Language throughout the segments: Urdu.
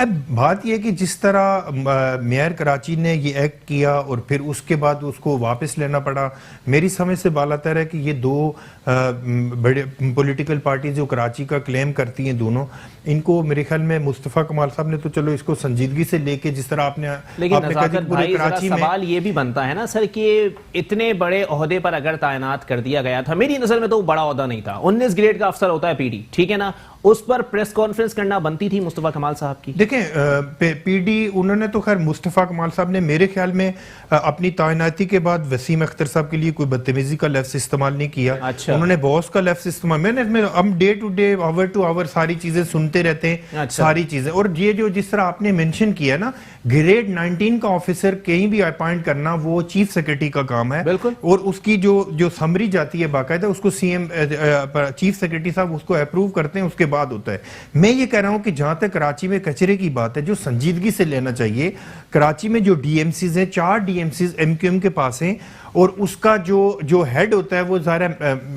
اب بات یہ ہے کہ جس طرح میئر کراچی نے یہ ایکٹ کیا اور پھر اس کے بعد اس کو واپس لینا پڑا، میری سمجھ سے بالاتر ہے کہ یہ دو بڑے پولیٹیکل پارٹیز جو کراچی کا کلیم کرتی ہیں دونوں، ان کو میرے خیال میں مصطفیٰ کمال صاحب نے تو چلو اس کو سنجیدگی سے لے کے جس طرح آپ نے لیکن نزاکت بھائی ذرا سوال یہ بھی بنتا ہے نا سر کہ اتنے بڑے عہدے پر اگر تعینات کر دیا گیا تھا، میری نظر میں تو بڑا عہدہ نہیں تھا، 19 گریڈ کا افسر ہوتا ہے پی ڈی، ٹھیک ہے نا، اس پر پریس کانفرنس کرنا بنتی تھی مصطفیٰ کمال صاحب کی؟ دیکھیں پی ڈی انہوں نے تو خیر مصطفیٰ کمال صاحب نے میرے خیال میں اپنی تعیناتی کے بعد وسیم اختر صاحب کے لیے کوئی بدتمیزی کا لفظ استعمال نہیں کیا، انہوں نے باس کا لفظ استعمال، ہم day to day hour to hour ساری چیزیں سنتے رہتے ہیں، ساری چیزیں، اور یہ جو جس طرح آپ نے مینشن کیا نا گریڈ 19 کا آفیسر کہیں بھی اپائنٹ کرنا وہ چیف سیکرٹری کا کام ہے، اور اس کی جو سمری جاتی ہے باقاعدہ اس کو سی ایم چیف سیکرٹری صاحب اس کو اپروو کرتے ہیں، اس کے بعد ہوتا ہے۔ میں یہ کہہ رہا ہوں کہ جہاں تک کراچی میں کچرے کی بات ہے جو سنجیدگی سے لینا چاہیے، کراچی میں جو ڈی ایم سیز ہیں 4 D M Cs M Q M کے پاس ہیں، اور اس کا جو ہیڈ ہوتا ہے وہ ظاہر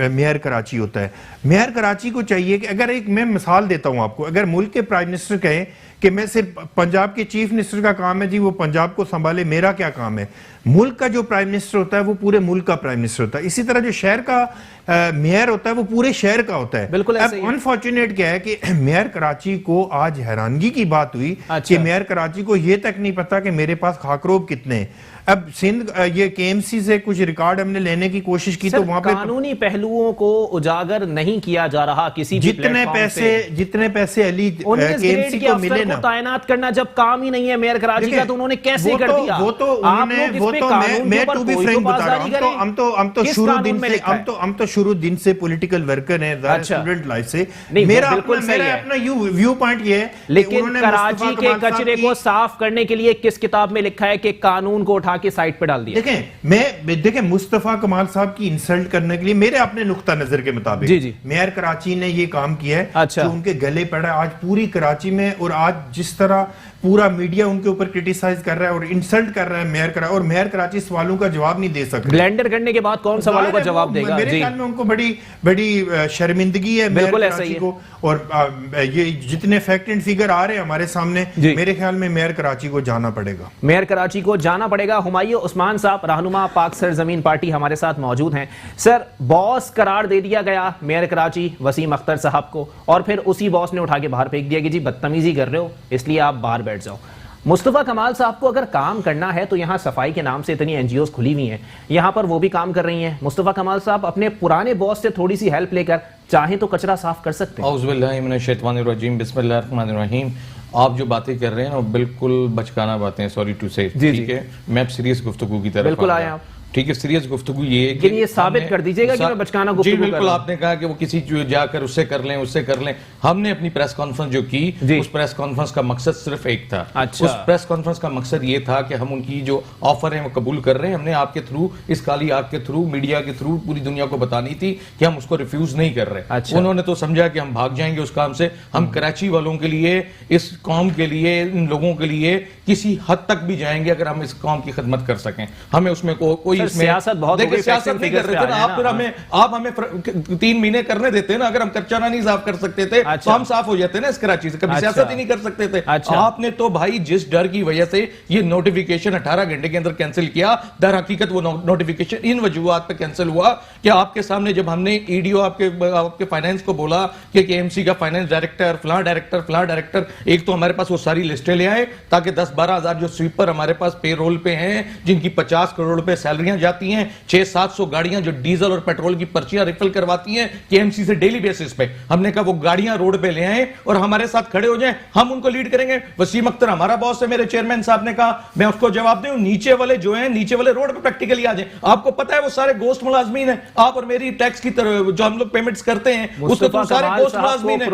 میئر کراچی ہوتا ہے۔ میئر کراچی کو چاہیے کہ اگر ایک میں مثال دیتا ہوں آپ کو، اگر ملک کے پرائم منسٹر کہیں کہ میں صرف پنجاب کے چیف منسٹر کا کام ہے جی وہ پنجاب کو سنبھالے، میرا کیا کام ہے؟ ملک کا جو پرائم منسٹر ہوتا ہے وہ پورے ملک کا پرائم منسٹر ہوتا ہے، اسی طرح جو شہر کا میئر ہوتا ہے وہ پورے شہر کا ہوتا ہے۔ بالکل اب انفارچونیٹ کیا ہے کہ میئر کراچی کو آج حیرانگی کی بات ہوئی کہ میئر کراچی کو یہ تک نہیں پتا کہ میرے پاس خاکروب کتنے ہیں۔ اب سندھ یہ کے ایم سی سے کچھ ریکارڈ ہم نے لینے کی کوشش کی تو وہاں پہ قانونی پہلوؤں کو اجاگر نہیں کیا جا رہا کسی بھی جتنے پیسے علی کے ایم سی کو ملے نا، تعینات کرنا جب کام ہی نہیں ہے میئر کراچی کا تو انہوں نے کیسے کر دیا؟ وہ تو میں ٹو بی فرینک بتا رہا ہوں، ہم تو شروع دن سے پولیٹیکل ورکر ہیں اسٹوڈنٹ لائف سے، میرا اپنا ویو پوائنٹ یہ ہے۔ لیکن کراچی کے کچرے کو صاف کرنے کے لیے کس کتاب میں لکھا ہے کہ قانون کو اٹھا کے سائٹ پہ ڈال دیا؟ دیکھیں مصطفیٰ کمال صاحب کی انسلٹ کرنے کے لیے میرے اپنے نقطہ نظر کے مطابق میئر کراچی نے یہ کام کیا ہے جو ان کے گلے پڑا ہے آج پوری کراچی میں، اور آج جس طرح پورا میڈیا ان کے اوپر کرٹیسائز کر رہا ہے اور انسلٹ کر رہا ہے میئر کراچی، اور میئر کراچی سوالوں کا جواب نہیں دے سکتا۔ بلینڈر کرنے کے بعد کون سوالوں کا جواب دے گا؟ میرے خیال میں ان کو بڑی شرمندگی ہے میئر کراچی کو، اور یہ جتنے فیکٹ اینڈ فیگر آ رہے ہیں ہمارے سامنے، میرے خیال میں میئر کراچی کو جانا پڑے گا، میئر کراچی کو جانا پڑے گا۔ ہمایوں عثمان صاحب رہنما پاک سرزمین پارٹی ہمارے ساتھ موجود ہیں۔ سر، باس قرار دے دیا گیا میئر کراچی وسیم اختر صاحب کو، اور پھر اسی باس نے اٹھا کے باہر پھینک دیا کہ جی بدتمیزی کر رہے ہو اس لیے آپ باہر بیٹھ جاؤ۔ مصطفیٰ کمال صاحب کو اگر کام کرنا ہے تو یہاں صفائی کے نام سے اتنی این جی اوز کھلی ہوئی ہیں، یہاں پر وہ بھی کام کر رہی ہیں، مصطفیٰ کمال صاحب اپنے پرانے باس سے تھوڑی سی ہیلپ لے کر چاہیں تو کچرا صاف کر سکتے ہیں۔ اعوذ باللہ من الشیطان الرجیم، بسم اللہ الرحمن الرحیم۔ آپ جو باتیں کر رہے ہیں وہ بالکل بچکانہ باتیں، سوری ٹو سے، ٹھیک ہے، میں اب سیریس گفتگو کی طرف بالکل آئے آپ، ٹھیک ہے، سیریس گفتگو یہ ہے کہ یہ ثابت کر دیجئے گا کہ میں بچکانہ گفتگو جی بالکل، آپ نے کہا کہ وہ کسی جا کر اس سے کر لیں، ہم نے اپنی پریس کانفرنس جو کی اس پریس کانفرنس کا مقصد صرف ایک تھا، اس پریس کانفرنس کا مقصد یہ تھا کہ ہم ان کی جو آفر ہیں وہ قبول کر رہے ہیں، ہم نے آپ کے تھرو، اس کالی آگ کے تھرو، میڈیا کے تھرو پوری دنیا کو بتانی تھی کہ ہم اس کو ریفیوز نہیں کر رہے۔ انہوں نے تو سمجھا کہ ہم بھاگ جائیں گے اس کام سے، ہم کراچی والوں کے لیے، اس قوم کے لیے، ان لوگوں کے لیے کسی حد تک بھی جائیں گے اگر ہم اس قوم کی خدمت کر سکیں۔ ہمیں اس میں کوئی سیاست بہت سیاست نہیں کر رہے تھے، آپ ہمیں 3 مہینے کرنے دیتے نا، اگر ہم کچرا نہیں صاف کر سکتے تھے تو ہم صاف ہو جاتے نا اس کراچی سے، کبھی سیاست ہی نہیں کر سکتے تھے۔ آپ نے تو بھائی جس ڈر کی وجہ سے یہ نوٹیفیکیشن 18 گھنٹے کے اندر کینسل کیا، در حقیقت وہ نوٹیفیکیشن ان وجوہات پہ کینسل ہوا کہ آپ کے سامنے جب ہم نے ای ڈی او آپ کے فائنینس کو بولا کہ کے ایم سی کا فائنینس ڈائریکٹر فلاں ڈائریکٹر، ایک تو ہمارے پاس وہ ساری لسٹیں لے آئے تاکہ 10-12 ہزار جو سویپر ہمارے پاس پے رول پہ ہیں، جن کی 50 کروڑ روپے سیلریاں جاتی ہیں، 600-700 گاڑیاں جو ڈیزل اور پیٹرول کی پرچیاں ریفل کرواتی ہیں کے ایم سی سے ڈیلی بیسس پہ، ہم نے کہا وہ گاڑیاں روڈ پہ لے آئیں اور ہمارے ساتھ کھڑے ہو جائیں، ہم ان کو لیڈ کریں گے۔ وسیم اختر ہمارا باس ہے، میرے چیئرمین صاحب نے کہا میں اس کو جواب دوں، نیچے والے جو ہیں، نیچے والے روڈ پہ پریکٹیکلی آ جائیں۔ آپ کو پتا ہے وہ سارے گوسٹ ملازمین ہیں، آپ اور میری ٹیکس کی طرف جو ہم لوگ پیمنٹس کرتے ہیں اس کو تو سارے گوسٹ ملازمین ہیں۔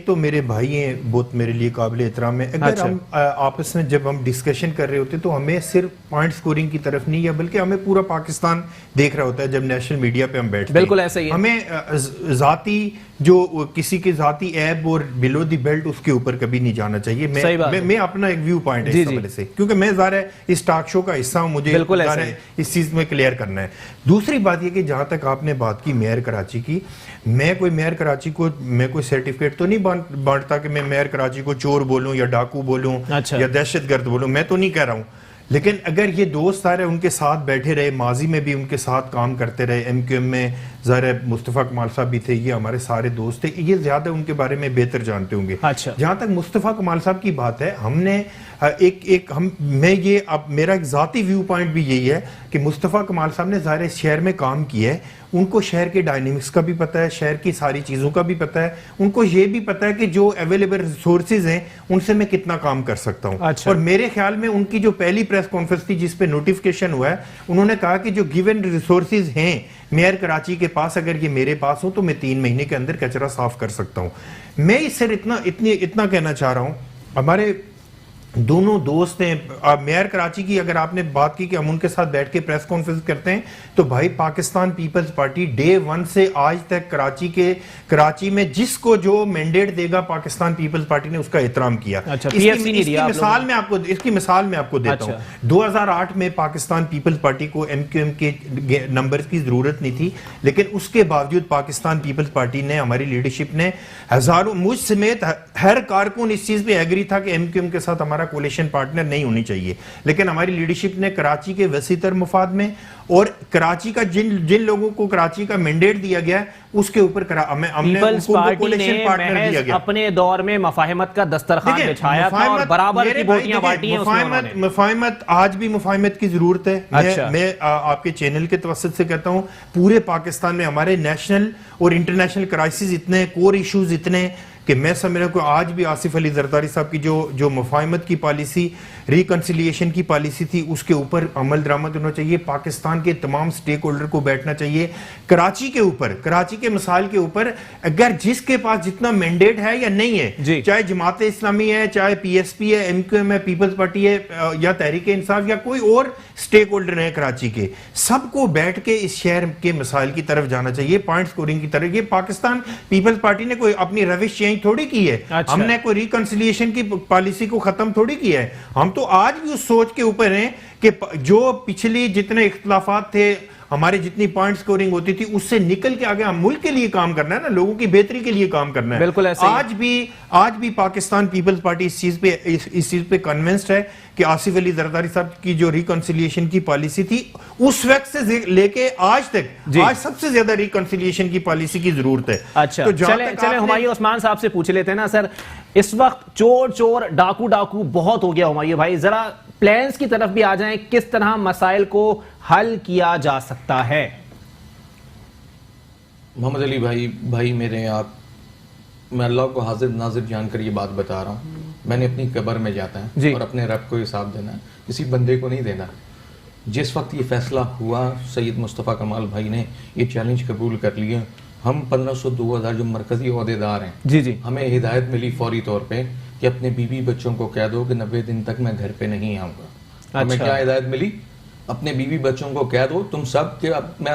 ایک تو میرے بھائی ہیں, بہت میرے لیے قابل احترام ہے. اگر ہم آپس میں جب ہم ڈسکشن کر رہے ہوتے تو ہمیں صرف پوائنٹ سکورنگ کی طرف نہیں ہے, بلکہ ہمیں پورا پاکستان دیکھ رہا ہوتا ہے جب نیشنل میڈیا پہ ہم بیٹھتے ہیں. بالکل ایسا ہی ہے. ہمیں ذاتی جو کسی کے ذاتی ایب اور بلو دی بیلٹ اس کے اوپر کبھی نہیں جانا چاہیے. میں اپنا ایک ویو پوائنٹ ہے اس حوالے سے, کیونکہ میں ظاہر ہے اس ٹاک شو کا حصہ ہوں, مجھے اس چیز میں کلیئر کرنا ہے. دوسری بات یہ کہ جہاں تک آپ نے بات کی میئر کراچی کی, میں کوئی میئر کراچی کو میں کوئی سرٹیفکیٹ تو نہیں بانٹتا کہ میں میئر کراچی کو چور بولوں یا ڈاکو بولوں یا دہشت گرد بولوں, میں تو نہیں کہہ رہا ہوں. لیکن اگر یہ دوست سارے ان کے ساتھ بیٹھے رہے, ماضی میں بھی ان کے ساتھ کام کرتے رہے, ایم کیو ایم میں ظاہر مصطفیٰ کمال صاحب بھی تھے, یہ ہمارے سارے دوست تھے, یہ زیادہ ان کے بارے میں بہتر جانتے ہوں گے. جہاں تک مصطفیٰ کمال صاحب کی بات ہے, ہم نے میرا ایک ذاتی ویو پوائنٹ بھی یہی ہے کہ مصطفیٰ کمال صاحب نے ظاہر اس شہر میں کام کیا ہے, ان کو شہر کے ڈائنامکس کا بھی پتہ ہے, شہر کی ساری چیزوں کا بھی پتہ ہے, ان کو یہ بھی پتہ ہے کہ جو اویلیبل ریسورسز ہیں ان سے میں کتنا کام کر سکتا ہوں. اور میرے خیال میں ان کی جو پہلی پریس کانفرنس تھی جس پہ نوٹیفیکیشن ہوا ہے, انہوں نے کہا کہ جو گیون ریسورسز ہیں میئر کراچی کے پاس, اگر یہ میرے پاس ہوں تو میں 3 مہینے کے اندر کچرا صاف کر سکتا ہوں. میں اس سے اتنا کہنا چاہ رہا ہوں, ہمارے دونوں دوست ہیں. میئر کراچی کی اگر آپ نے بات کی کہ ہم ان کے ساتھ بیٹھ کے پریس کانفرنس کرتے ہیں, تو بھائی پاکستان پیپلز پارٹی ڈے 1 سے آج تک کراچی میں جس کو جو مینڈیٹ دے گا پاکستان پیپلز پارٹی نے اس کا احترام کیا. اس کی مثال میں آپ کو دیتا ہوں. 2008 میں pاکستان پیپلز پارٹی کو ایم کیو ایم کے نمبر کی ضرورت نہیں تھی, لیکن اس کے باوجود پاکستان پیپلز پارٹی نے, ہماری لیڈرشپ نے, ہزاروں, مجھ سمیت ہر کارکن اس چیز پہ ایگری تھا کہ ایم کیو ایم کے ساتھ ہمارا کولیشن پارٹنر نہیں ہونی چاہیے. لیکن ہماری لیڈرشپ نے کراچی کے وسیع تر مفاد میں اور کراچی کا جن لوگوں کو کراچی کا مینڈیٹ دیا گیا اس کے اوپر ہم نے کولیشن پارٹنر دیا گیا. اپنے دور میں مفاہمت کا دسترخوان بچھایا تھا اور برابر کی بوٹیاں بانٹی ہیں. مفاہمت, آج بھی مفاہمت کی ضرورت ہے. میں آپ کے چینل کے توسط سے کہتا ہوں, پورے پاکستان میں ہمارے نیشنل اور انٹرنیشنل کرائسس اتنے, کور ایشوز اتنے کہ میں سمجھ رہا ہوں کہ آج بھی آصف علی زرداری صاحب کی جو مفاہمت کی پالیسی, ریکنسیلیشن کی پالیسی تھی, اس کے اوپر عمل درآمد ہونا چاہیے. پاکستان کے تمام سٹیک ہولڈر کو بیٹھنا چاہیے کراچی کے اوپر, کراچی کے مسائل کے اوپر. اگر جس کے پاس جتنا مینڈیٹ ہے یا نہیں ہے, چاہے جماعت اسلامی ہے, چاہے پی ایس پی ہے, ایم کیو ایم ہے, پیپلز پارٹی ہے, یا تحریک انصاف یا کوئی اور سٹیک ہولڈر ہے کراچی کے, سب کو بیٹھ کے اس شہر کے مسائل کی طرف جانا چاہیے, پوائنٹ سکورنگ کی طرف. یہ پاکستان پیپلز پارٹی نے کوئی اپنی روش چینج تھوڑی کی ہے, ہم نے کوئی ریکنسیلیشن کی پالیسی کو ختم تھوڑی کیا ہے. ہم تو آج بھی اس سوچ کے اوپر ہیں کہ جو پچھلی جتنے اختلافات تھے, ہمارے جتنی پوائنٹ سکورنگ ہوتی تھی, اس سے نکل کے آگے ہم ملک کے لیے کام کرنا ہے نا, لوگوں کی بہتری کے لیے کام کرنا ہے. بالکل ایسا آج بھی پاکستان پیپلز پارٹی اس چیز پہ کنونسڈ ہے کہ آصف علی زرداری صاحب کی جو ریکنسیلیشن کی پالیسی تھی, اس وقت سے لے کے آج تک آج سب سے زیادہ ریکنسیلیشن کی پالیسی کی ضرورت ہے. اچھا چلیں ہمایوں عثمان صاحب سے پوچھ لیتے ہیں نا سر, اس وقت چور ڈاکو بہت ہو گیا. ہمایوں بھائی ذرا پلانز کی طرف بھی آ جائیں, کس طرح مسائل کو حل کیا جا سکتا ہے؟ محمد علی بھائی میرے, میں اللہ کو حاضر ناظر جان کر یہ بات بتا رہا ہوں, میں نے اپنی قبر میں جاتا ہے اور اپنے رب کو حساب دینا ہے, کسی بندے کو نہیں دینا. جس وقت یہ فیصلہ ہوا, سید مصطفیٰ کمال بھائی نے یہ چیلنج قبول کر لیا. ہم 1500 2000 جو مرکزی عہدیدار ہیں, ہمیں ہدایت ملی فوری طور پہ کہ اپنے بیوی بچوں کو کہہ دو کہ 90 دن تک میں گھر پہ نہیں آؤں گا. ہمیں کیا ہدایت ملی؟ اپنے بیوی بچوں کو کہہ دو تم سب کہ میں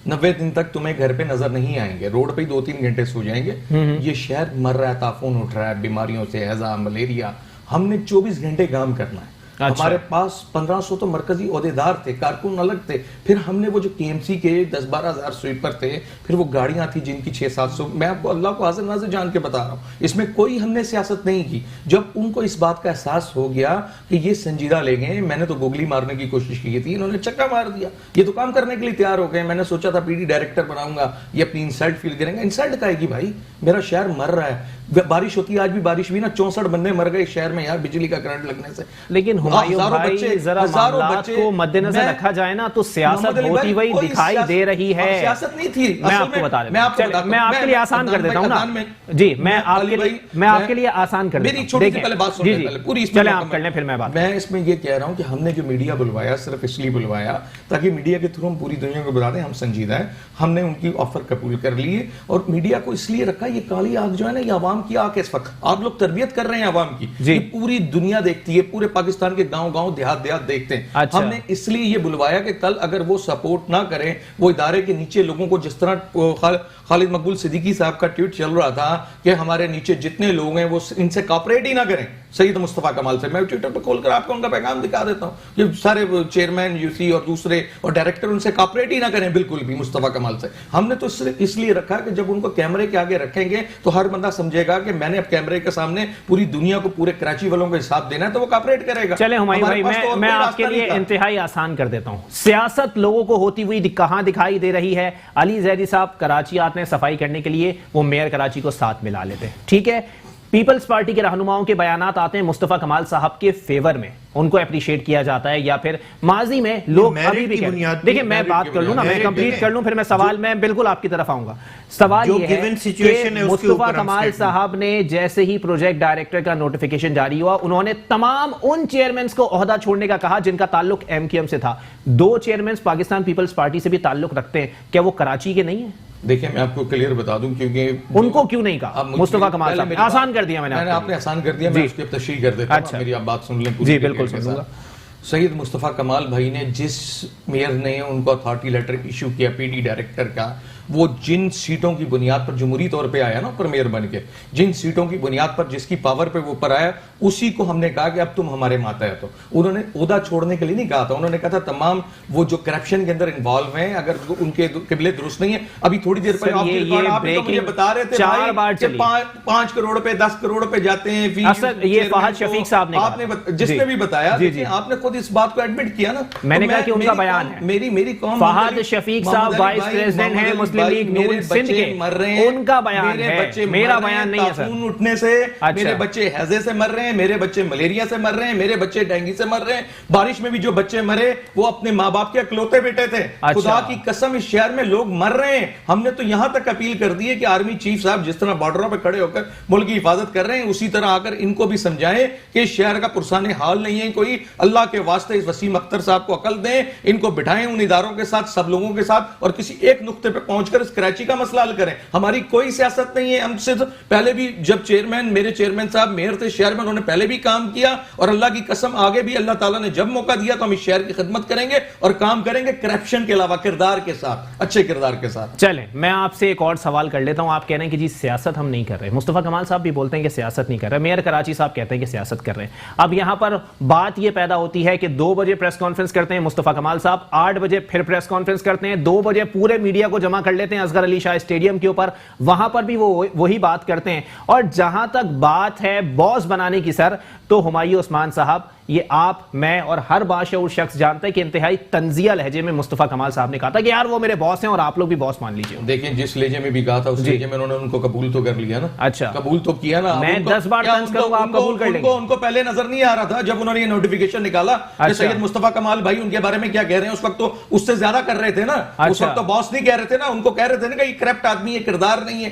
90 دن تک تمہیں گھر پہ نظر نہیں آئیں گے, روڈ پہ ہی 2-3 گھنٹے سو جائیں گے. یہ شہر مر رہا ہے, تعفن اٹھ رہا ہے بیماریوں سے, ہیضہ, ملیریا. ہم نے 24 گھنٹے کام کرنا ہے. ہمارے پاس 1500 تو مرکزی عہدیدار تھے, کارکن الگ تھے. پھر ہم نے وہ جو کے ایم سی کے 10-12 ہزار سویپر تھے, پھر وہ گاڑیاں تھی جن کی 600-700. میں آپ کو اللہ کو حاضر ناظر جان کے بتا رہا ہوں, اس میں کوئی ہم نے سیاست نہیں کی. جب ان کو اس بات کا احساس ہو گیا کہ یہ سنجیدہ لے گئے, میں نے تو گوگلی مارنے کی کوشش کی تھی, انہوں نے چکا مار دیا. یہ تو کام کرنے کے لیے تیار ہو گئے. میں نے سوچا تھا پی ڈی ڈائریکٹر بناؤں گا, یہ اپنی انسلٹ فیل کریں گے. انسلٹ کا ہے کہ بھائی میرا شہر مر رہا ہے, بارش ہوتی ہے, آج بھی بارش بھی نا 64 بندے مر گئے شہر میں یار بجلی کا کرنٹ لگنے سے. لیکن ہمایوں بھائی ذرا معاملات کو مد نظر رکھا جائے نا تو سیاست ہوتی ہوئی دکھائی دے رہی ہے. سیاست نہیں تھی, میں آپ کو بتا رہا ہوں, میں آپ کے لیے آسان کر دیتا ہوں نا. جی میں آپ کے لیے آسان کر دیتا ہوں. میری چھوٹی سی پہلے بات سن لیں, پوری چلیں آپ کر لیں پھر میں بات. میں اس میں یہ کہہ رہا ہوں کہ ہم نے جو میڈیا بلوایا صرف اس لیے بلوایا تاکہ میڈیا کے تھرو ہم پوری دنیا کو بتا دیں ہم سنجیدہ ہیں. ہم نے ان کی آفر قبول کر لی ہے اور میڈیا کو اس لیے رکھا, یہ کالی آگ جو ہے نا یہ عوام کی آگ ہے اس وقت. آپ لوگ تربیت کر رہے ہیں عوام کی, یہ پوری دنیا دیکھتی ہے, پورے پاکستان کے گاؤں گاؤں دیہات دیہات دیکھتے ہیں. ہم نے اس لیے یہ بلوایا کہ کل اگر وہ سپورٹ نہ کریں, وہ ادارے کے نیچے لوگوں کو, جس طرح خالد مقبول صدیقی صاحب کا ٹویٹ چل رہا تھا کہ ہمارے نیچے جتنے لوگ ہیں وہ ان سے کاپریٹ ہی نہ کریں سید مصطفیٰ کمال سے. میں ٹویٹر پہ کھول کر آپ کو ان کا پیغام دکھا دیتا ہوں کہ سارے چیئرمین یوسی اور دوسرے اور ڈائریکٹر ان سے کاپریٹ ہی نہ کریں بالکل بھی مصطفیٰ کمال سے. ہم نے تو اس لیے رکھا کہ جب ان کو کیمرے کے آگے رکھیں گے تو ہر بندہ سمجھے گا کہ میں نے اب کیمرے کے سامنے پوری دنیا کو, پورے کراچی والوں کو حساب دینا ہے, تو وہ کاپریٹ کرے گا. چلیں ہمایوں بھائی میں آپ کے لیے انتہائی آسان کر دیتا ہوں. سیاست لوگوں کو ہوتی ہوئی کہاں دکھائی دے رہی ہے؟ علی زیدی صاحب کراچی آتے ہیں صفائی کرنے کے لیے, وہ میئر کراچی کو ساتھ ملا لیتے ہیں, ٹھیک ہے. پیپلز پارٹی کے رہنماؤں کے بیانات آتے ہیں مصطفیٰ کمال صاحب کے فیور میں, ان کو اپریشیٹ کیا جاتا ہے, یا پھر ماضی میں لوگ ابھی بھی کہتے ہیں. دیکھیں میں بات کر لوں نا, میں کمپلیٹ کر لوں, پھر میں سوال میں بالکل آپ کی طرف آؤں گا. سوال یہ ہے کہ مصطفیٰ کمال صاحب نے جیسے ہی پروجیکٹ ڈائریکٹر کا نوٹیفیکیشن جاری ہوا, انہوں نے تمام ان چیئرمینز کو عہدہ چھوڑنے کا کہا جن کا تعلق ایم کیو ایم سے تھا. 2 چیئرمینز پاکستان پیپلز پارٹی سے بھی تعلق رکھتے ہیں, کیا وہ کراچی کے نہیں ہیں؟ دیکھیں میں آپ کو کلیئر بتا دوں کیونکہ ان کو کیوں نہیں کہا مصطفیٰ کمال صاحب؟ آسان کر دیا میں نے, آپ نے آسان کر دیا, میں اس کی تشریح کر دیتا ہوں, میری آپ بات سن لیں. جی بالکل سن لوں. سید مصطفیٰ کمال بھائی نے جس میئر نے ان کو اتھارٹی لیٹر ایشو کیا پی ڈی ڈائریکٹر کا, وہ جن سیٹوں کی بنیاد پر جمہوری طور پہ آیا نا اوپر میئر بن کے, جن سیٹوں کی بنیاد پر جس کی پاور پہ وہ اوپر آیا, اسی کو ہم نے کہا کہ اب تم ہمارے ماتحت ہو. انہوں نے عہدہ چھوڑنے کے لیے نہیں کہا تھا, انہوں نے کہا تھا تمام وہ جو کرپشن کے اندر انوالو ہیں اگر ان کے قبلے درست نہیں ہیں. ابھی تھوڑی دیر پہلے آپ مجھے بتا رہے تھے 4 بار کہ 5 کروڑ پہ 10 کروڑ پہ جاتے ہیں. یہ فہد شفیق صاحب نے, آپ نے جس نے بھی بتایا, آپ نے خود اس بات کو ایڈمٹ کیا نا. میں نے کہا کہ ان کا بیان ہے, میری قوم, فہد شفیق صاحب وائس پریزیڈنٹ ہیں مسلم لیگ نون سندھ کے, ان کا بیان ہے, میرا بیان نہیں ہے سر. خون اٹھنے سے میرے بچے ہیضے سے مر رہے ہیں, میرے بچے ملیریا سے مر رہے ہیں, میرے بچے ڈینگی سے مر رہے ہیں. بارش میں بھی جو بچے مرے وہ اپنے ماں باپ کے اکلوتے بیٹے تھے. خدا کی قسم اس شہر میں لوگ مر رہے ہیں. ہم نے تو یہاں تک اپیل کر دی ہے کہ آرمی چیف صاحب جس طرح بارڈروں پہ کھڑے ہو کر ملک کی حفاظت کر رہے ہیں, اسی طرح آ کر ان کو بھی سمجھائیں کہ اس شہر کا پرسان حال نہیں ہے کوئی. اللہ کے واسطے اس وسیم اختر صاحب کو عقل دیں, ان کو بٹھائیں ان اداروں کے ساتھ, سب لوگوں کے ساتھ, اور کسی ایک نقطے پہ پہنچ کر اس کراچی کا مسئلہ حل کریں. ہماری کوئی سیاست نہیں ہے. ہم سے پہلے بھی جب میرے چیئرمین صاحب میئر تھے شہر میں, انہوں نے پہلے بھی کام کیا, اور اللہ کی قسم آگے بھی اللہ تعالیٰ نے جب موقع دیا تو ہم اس شہر کی خدمت کریں گے اور کام کریں گے کرپشن کے علاوہ کردار کے ساتھ, اچھے کردار کے ساتھ. چلیں میں آپ سے ایک اور سوال کر لیتا ہوں. آپ کہہ رہے ہیں کہ جی سیاست ہم نہیں کر رہے, مصطفیٰ کمال صاحب بھی بولتے ہیں کہ سیاست نہیں کر رہے, میئر کراچی صاحب کہتے ہیں کہ سیاست کر رہے ہیں. اب یہاں پر بات یہ پیدا ہوتی ہے کہ 2 بجے پریس کانفرنس کرتے ہیں مصطفیٰ کمال صاحب, 8 بجے پھر پریس کانفرنس کرتے ہیں, 2 بجے پورے میڈیا کو جمع کر لیتے ہیں اصغر علی شاہ اسٹیڈیم کے اوپر, وہاں پر بھی وہ وہی بات کرتے ہیں. اور جہاں تک بات ہے باس بنانے کی سر, تو ہمایوں عثمان صاحب, یہ آپ, میں اور ہر باشعور شخص جانتا ہے کہ انتہائی طنزیہ لہجے میں مصطفیٰ کمال صاحب نے کہا تھا کہ یار وہ میرے باس ہیں اور آپ لوگ بھی باس مان لیجئے. دیکھیں جس لہجے میں بھی کہا تھا اس لہجے میں انہوں نے ان کو قبول تو کر لیا نا. اچھا قبول تو کیا نا. میں 10 بار طنز کروں گا, آپ قبول کر لیں گے. ان کو پہلے نظر نہیں آ رہا تھا جب انہوں نے یہ نوٹیفیکیشن نکالا کہ سید مصطفیٰ کمال بھائی ان کے بارے میں کیا کہہ رہے ہیں, اس وقت تو اس سے زیادہ کر رہے تھے نا. اس وقت تو باس نہیں کہہ رہے تھے نا, ان کو کہہ رہے تھے نا کہ یہ کرپٹ آدمی ہے, کردار نہیں ہے,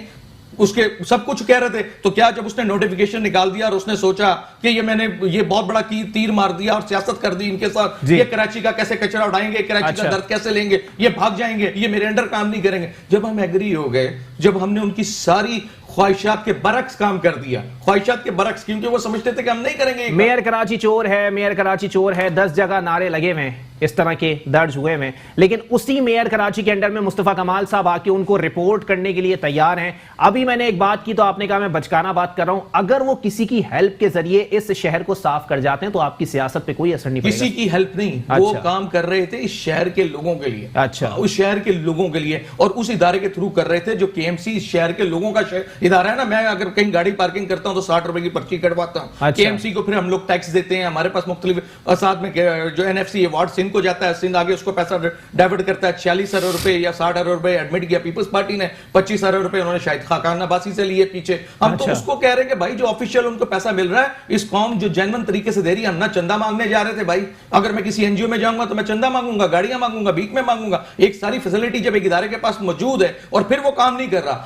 اس کے سب کچھ کہہ رہے تھے. تو کیا جب اس نے نوٹیفیکیشن نکال دیا اور اس نے سوچا کہ یہ میں نے یہ بہت بڑا تیر مار دیا اور سیاست کر دی ان کے ساتھ, یہ کراچی کا کیسے کچرا اڑائیں گے, کراچی کا درد کیسے لیں گے, یہ بھاگ جائیں گے, یہ میرے انڈر کام نہیں کریں گے. جب ہم ایگری ہو گئے, جب ہم نے ان کی ساری خواہشات کے برعکس کام کر دیا, خواہشات کے برعکس, کیونکہ وہ سمجھتے تھے کہ ہم نہیں کریں گے. میئر کراچی چور ہے, میئر کراچی چور ہے, 10 جگہ نعرے لگے ہوئے اس طرح کے درج ہوئے ہیں, لیکن اسی میئر کراچی کے انڈر میں مصطفیٰ کمال صاحب آ کے ان کو رپورٹ کرنے کے لیے تیار ہیں. ابھی میں نے ایک بات کی تو آپ نے کہا میں بچکانہ بات کر رہا ہوں. اگر وہ کسی کی ہیلپ کے ذریعے اس شہر کو صاف کر جاتے ہیں تو آپ کی سیاست پہ کوئی اثر نہیں پڑے گا. کسی کی ہیلپ نہیں, وہ کام کر رہے تھے اس شہر کے لوگوں کے لیے. اچھا, اس شہر کے لوگوں کے لیے, اور اس ادارے کے تھرو کر رہے تھے جو کے ایم سی اس شہر کے لوگوں کا ادارہ ہے نا. میں اگر کہیں گاڑی پارکنگ کرتا ہوں تو 60 روپے کی پرچی کٹواتا ہوں. کے ایم سی کو پھر ہم لوگ ٹیکس دیتے ہیں, ہمارے پاس مختلف ساتھ میں جو N F C award Sindh Sindh کو جاتا ہے, سندھ آگے اس کو پیسہ ڈائیورٹ کرتا ہے, 46 ارب روپے یا 60 ارب روپے ایڈمٹ کیا پیپلز پارٹی نے, 25 ارب روپے انہوں نے شاہد خاقان عباسی سے لیے پیچھے. ہم تو اس کو کہہ رہے ہیں کہ بھائی جو آفیشیل ان کو پیسہ مل رہا ہے, اس قوم جو جینون طریقے سے دے رہی ہے, ہم نہ چندہ مانگنے جا رہے تھے بھائی. اگر میں کسی این جی او میں جاؤں گا تو میں چندہ مانگوں گا, گاڑیاں مانگوں گا, بھیک میں مانگوں گا. ایک ساری فیسلٹی جب ایک ادارے کے پاس موجود ہے اور پھر وہ کام نہیں کر رہا.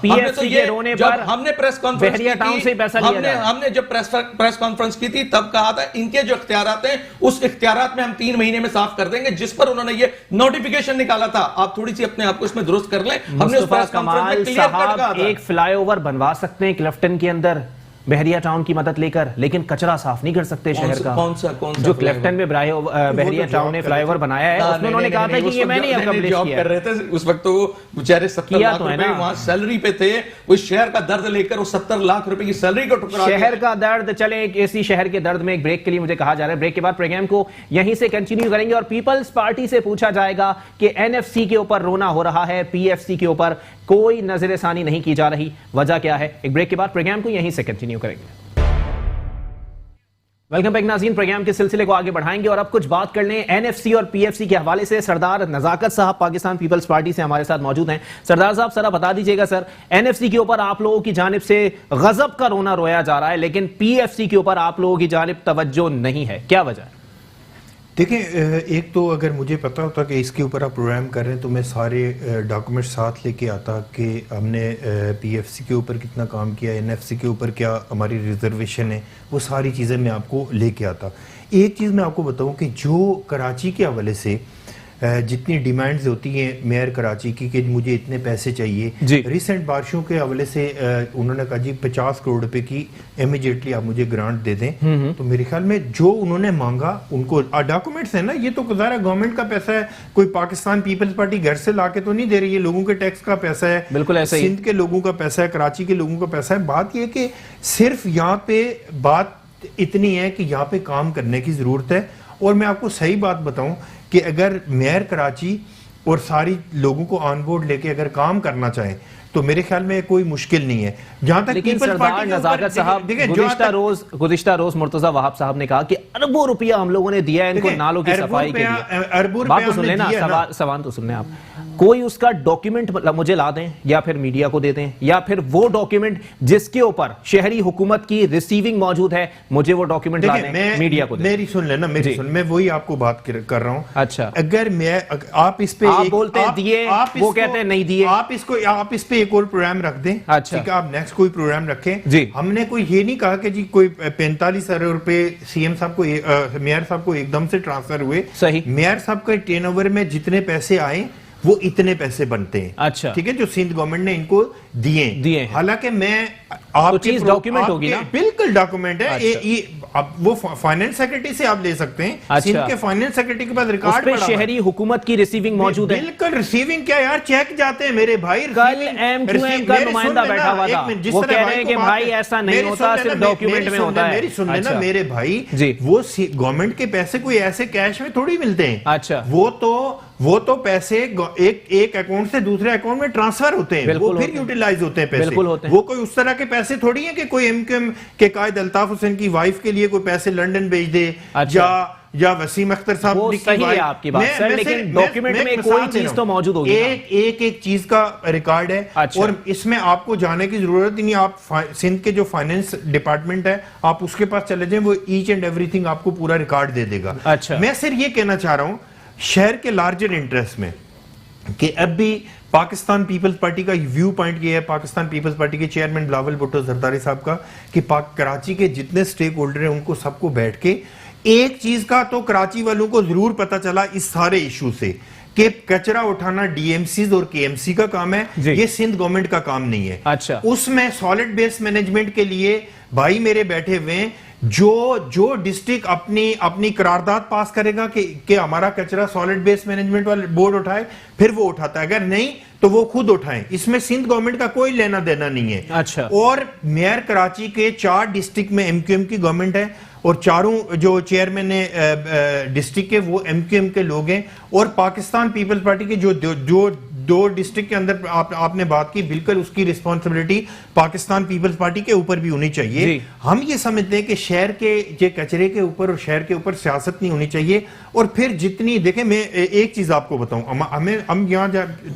ہم نے پریس کانفرنس جب پریس کانفرنس کی تھی تب کہا تھا ان کے جو اختیارات ہیں اس اختیارات میں ہم 3 مہینے میں صاف کر دیں گے, جس پر انہوں نے یہ نوٹیفیکیشن نکالا تھا. آپ تھوڑی سی اپنے آپ کو اس میں درست کر لیں. ہم نے اس پریس کانفرنس میں کلیئر کٹ کہا تھا ایک فلائی اوور بنوا سکتے ہیں کلفٹن کے اندر بحریہ ٹاؤن کی مدد لے کر, لیکن کچرا صاف نہیں کر سکتے شہر کا. کون سا جو کلفٹن میں بحریہ ٹاؤن نے فلائی اوور بنایا ہے, اس میں انہوں نے کہا تھا کہ یہ میں نے اکمپلش کیا کر رہے تھے اس وقت. تو وہ بیچارے 70 لاکھ روپے وہاں سیلری پہ تھے, اس شہر کا درد لے کر وہ 70 لاکھ روپے کی سیلری کو ٹکرا دیا. شہر کا درد. چلیں ایک ایسی شہر کے درد میں ایک بریک کے لیے مجھے کہا جا رہا ہے, بریک کے بعد پروگرام کو یہیں سے کنٹینیو کریں گے اور پیپلز پارٹی سے پوچھا جائے گا کہ این ایف سی کے اوپر رونا ہو رہا ہے, پی ایف سی کے اوپر کوئی نظر ثانی نہیں کی جا رہی, وجہ کیا ہے. ایک بریک کے بعد پروگرام کو یہیں سے کنٹینیو کریں گے. ویلکم بیک ناظرین, پروگرام کے سلسلے کو آگے بڑھائیں گے اور اب کچھ بات کر لیں این ایف سی اور پی ایف سی کے حوالے سے. سردار نزاکت صاحب پاکستان پیپلز پارٹی سے ہمارے ساتھ موجود ہیں. سردار صاحب ذرا بتا دیجئے گا سر, این ایف سی کے اوپر آپ لوگوں کی جانب سے غضب کا رونا رویا جا رہا ہے, لیکن پی ایف سی کے اوپر آپ لوگوں کی جانب توجہ نہیں ہے, کیا وجہ ہے؟ دیکھیں, ایک تو اگر مجھے پتا ہوتا کہ اس کے اوپر آپ پروگرام کر رہے ہیں تو میں سارے ڈاکومنٹ ساتھ لے کے آتا کہ ہم نے پی ایف سی کے اوپر کتنا کام کیا, این ایف سی کے اوپر کیا ہماری ریزرویشن ہے, وہ ساری چیزیں میں آپ کو لے کے آتا. ایک چیز میں آپ کو بتاؤں کہ جو کراچی کے حوالے سے جتنی ڈیمانڈز ہوتی ہیں میئر کراچی کی کہ مجھے اتنے پیسے چاہیے, ریسنٹ بارشوں کے حوالے سے انہوں نے کہا جی 50 کروڑ روپے کی امیجیٹلی آپ مجھے گرانٹ دے دیں. تو میرے خیال میں جو انہوں نے مانگا ان کو ڈاکومنٹس ہیں نا, یہ تو ظاہر گورنمنٹ کا پیسہ ہے, کوئی پاکستان پیپلز پارٹی گھر سے لا کے تو نہیں دے رہی ہے, لوگوں کے ٹیکس کا پیسہ ہے, بالکل ایسا ہی, سندھ کے لوگوں کا پیسہ ہے, کراچی کے لوگوں کا پیسہ ہے. بات یہ کہ صرف یہاں پہ بات اتنی ہے کہ یہاں پہ کام کرنے کی ضرورت ہے. اور میں آپ کو صحیح بات بتاؤں کہ اگر میئر کراچی اور ساری لوگوں کو آن بورڈ لے کے اگر کام کرنا چاہیں تو میرے خیال میں کوئی مشکل نہیں ہے. جہاں تک لیکن سردار نزاکت صاحب گزشتہ روز مرتضی وہاب صاحب نے کہا کہ اربوں روپیہ ہم لوگوں نے دیا ہے ان کو نالوں کی صفائی کے لیے. بات تو سن لینا, سوال تو سن لیں آپ. کوئی اس کا ڈاکیومنٹ مجھے لا دیں یا پھر میڈیا کو دے دیں, یا پھر وہ ڈاکیومنٹ جس کے اوپر شہری حکومت کی ریسیونگ موجود ہے مجھے وہ ڈاکیومنٹ لا دیں, میڈیا کو دیں. میری سن لینا, میری سن, میں وہی آپ کو بات کر رہا ہوں. اچھا, اگر میں آپ اس پہ آپ بولتے ہیں دیے, وہ کہتے ہیں نہیں دیے, آپ اس پہ ایک اور پروگرام رکھ دیں. اچھا, ٹھیک ہے, آپ نیکسٹ کوئی پروگرام رکھیں. جی, ہم نے کوئی یہ نہیں کہا کہ جی کوئی 45 ارب روپے سی ایم صاحب کو, میئر صاحب کو ایک دم سے ٹرانسفر ہوئے. صحیح, میئر صاحب کا ٹرن اوور میں جتنے پیسے آئے وہ اتنے پیسے بنتے ہیں. اچھا, ٹھیک ہے, جو سندھ گورنمنٹ نے ان کو دیے. حالانکہ میں آپ چیز ڈاکیومنٹ ہوگی نا, بالکل ڈاکیومنٹ ہے, وہ فائنانس سیکرٹری سے آپ لے سکتے ہیں. سندھ کے فائنانس سیکرٹری کے پاس ریکارڈ پڑا ہے, شہری حکومت کی ریسیونگ موجود ہے. بالکل ریسیونگ کیا یار, چیک جاتے ہیں میرے بھائی. کل ایم کیو ایم کا نمائندہ بیٹھا ہوا تھا, وہ کہہ رہے ہیں کہ بھائی ایسا نہیں ہوتا, صرف ڈاکیومنٹ میں ہوتا ہے. میری سن لینا میرے بھائی, وہ گورنمنٹ کے پیسے کوئی ایسے کیش میں تھوڑی ملتے ہیں. اچھا, وہ تو پیسے ایک اکاؤنٹ سے دوسرے اکاؤنٹ میں ٹرانسفر ہوتے ہیں, وہ پھر یوٹیلائز ہوتے ہیں پیسے. وہ کوئی اس طرح کے پیسے تھوڑی ہیں کہ کوئی ایم کیو ایم کے قائد الطاف حسین کی وائف کے لیے کوئی پیسے لنڈن بھیج دے, یا وسیم اختر صاحب. وہ صحیح ہے آپ کی بات سر, لیکن ڈاکیومنٹ میں کوئی چیز تو موجود ہوگی. ایک چیز کا ریکارڈ ہے, اور اس میں آپ کو جانے کی ضرورت ہی نہیں. آپ سندھ کے جو فائنانس ڈپارٹمنٹ ہے آپ اس کے پاس چلے جائیں, وہ ایچ اینڈ ایوری تھنگ آپ کو پورا ریکارڈ دے دے گا. میں صرف یہ کہنا چاہ رہا ہوں شہر کے لارجر انٹرسٹ میں کہ اب بھی پاکستان پیپلز پارٹی کا ویو پوائنٹ یہ ہے, پاکستان پیپلز پارٹی کے چیئرمین بلاول بھٹو زرداری صاحب کا, کہ کراچی کے جتنے سٹیک ہولڈر ہیں ان کو سب کو بیٹھ کے ایک چیز کا تو کراچی والوں کو ضرور پتا چلا اس سارے ایشو سے کہ کچرا اٹھانا ڈی ایم سیز اور کے ایم سی کا کام ہے, یہ سندھ گورنمنٹ کا کام نہیں ہے. اچھا, اس میں سالڈ بیس مینجمنٹ کے لیے بھائی میرے بیٹھے ہوئے ہیں, جو ڈسٹرکٹ اپنی قرارداد پاس کرے گا کہ ہمارا کچرا سالڈ بیس مینجمنٹ والے بورڈ اٹھائے, پھر وہ اٹھاتا ہے, اگر نہیں تو وہ خود اٹھائیں. اس میں سندھ گورنمنٹ کا کوئی لینا دینا نہیں ہے. اچھا, اور میئر کراچی کے 4 ڈسٹرکٹ میں ایم کیو ایم کی گورنمنٹ ہے, اور چاروں جو چیئرمین ڈسٹرکٹ کے وہ ایم کیو ایم کے لوگ ہیں, اور پاکستان پیپلز پارٹی کے جو دو ڈسٹرکٹ کے اندر آپ نے بات کی، بالکل اس کی رسپانسبلٹی پاکستان پیپلز پارٹی کے اوپر بھی ہونی چاہیے. ہم یہ سمجھتے ہیں کہ شہر کے یہ کچرے کے اوپر اور شہر کے اوپر سیاست نہیں ہونی چاہیے. اور پھر جتنی دیکھیں، میں ایک چیز آپ کو بتاؤں، ہم یہاں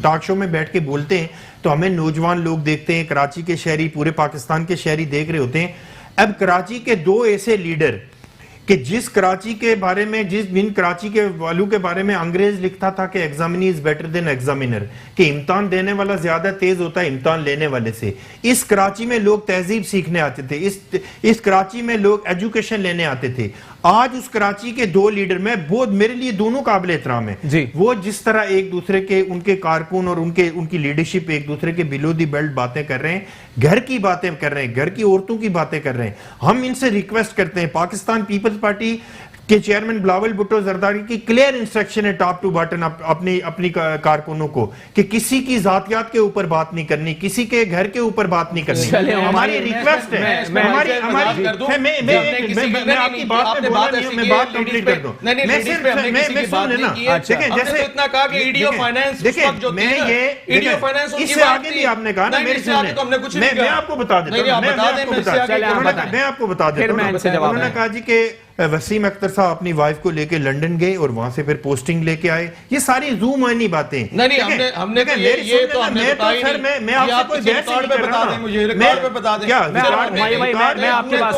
ٹاک شو میں بیٹھ کے بولتے ہیں تو ہمیں نوجوان لوگ دیکھتے ہیں، کراچی کے شہری، پورے پاکستان کے شہری دیکھ رہے ہوتے ہیں. اب کراچی کے دو ایسے لیڈر کہ جس کراچی کے بارے میں، جن کراچی کے والوں کے بارے میں انگریز لکھتا تھا کہ examinee is better than examiner, کہ امتحان دینے والا زیادہ تیز ہوتا ہے امتحان لینے والے سے. اس کراچی میں لوگ تہذیب سیکھنے آتے تھے، اس کراچی میں لوگ ایجوکیشن لینے آتے تھے. آج اس کراچی کے دو لیڈر میں بہت، میرے لیے دونوں قابل احترام ہیں. وہ جس طرح ایک دوسرے کے، ان کے کارکن اور ان کی لیڈرشپ ایک دوسرے کے بلو دی بیلٹ باتیں کر رہے ہیں، گھر کی باتیں کر رہے ہیں، گھر کی عورتوں کی باتیں کر رہے ہیں. ہم ان سے ریکویسٹ کرتے ہیں، پاکستان پیپلز پارٹی کہ چیئرمین بلاول بھٹو زرداری کی کلیئر انسٹرکشن ہے ٹاپ ٹو باٹن اپنی کارکنوں کو کہ کسی کی ذاتیات کے اوپر بات نہیں کرنی، کسی کے گھر کے اوپر بات نہیں کرنی. ہماری ریکویسٹ ہے، میں آپ کی بات پہ بولا نہیں ہوں، میں بات کمپلیٹ کر دوں. میں سن لینا، دیکھیں جیسے اتنا کہا کہ ایڈیو فائنانس، دیکھیں میں یہ اس سے آگے بھی آپ نے کہا نا، میری سنیں، میں آپ کو بتا دیتا ہوں، میں آپ کو بتا دیتا ہوں. انہوں نے کہا جی کہ وسیم اختر صاحب اپنی وائف کو لے کے لنڈن گئے اور وہاں سے پھر پوسٹنگ لے کے آئے. یہ ساری زو معنی باتیں. نہیں ہم نے یہ تو ہم نے بتائی نہیں. میں آپ سے کوئی بحث نہیں کر رہا ہوں. مجھے ریکارڈ پہ بتا دیں. کیا میں آپ کے پاس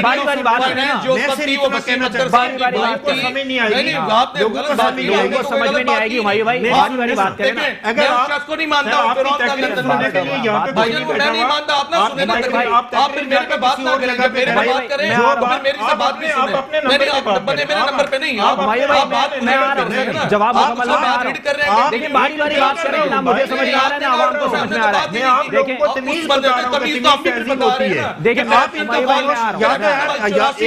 باری باری بات کریں نا، کو سمجھ نہیں آئے گی، لوگوں کو سمجھ میں نہیں آئے گی. بھائی باری باری بات کریں نا. اگر آپ شخص کو نہیں مانتا ہوں، میں نہیں مانتا، آپ نہ سنیں نا، آپ پھر میرے پہ بات نہ کریں، میرے پہ بات کریں، میری سے بات نہیں سنیں. میرے نمبر پہ نہیں، آپ بات میں آ رہا ہوں، جواب مکمل کر رہے ہیں. دیکھیں باری باری بات کریں نا، مجھے سمجھ میں آ رہا ہے نا، عوام کو سمجھ میں آ رہا ہے. میں آپ لوگوں کو تمیز بتا رہا ہوں کہ تمیز تہذیب ہوتی ہے. دیکھیں آپ ان کو ایک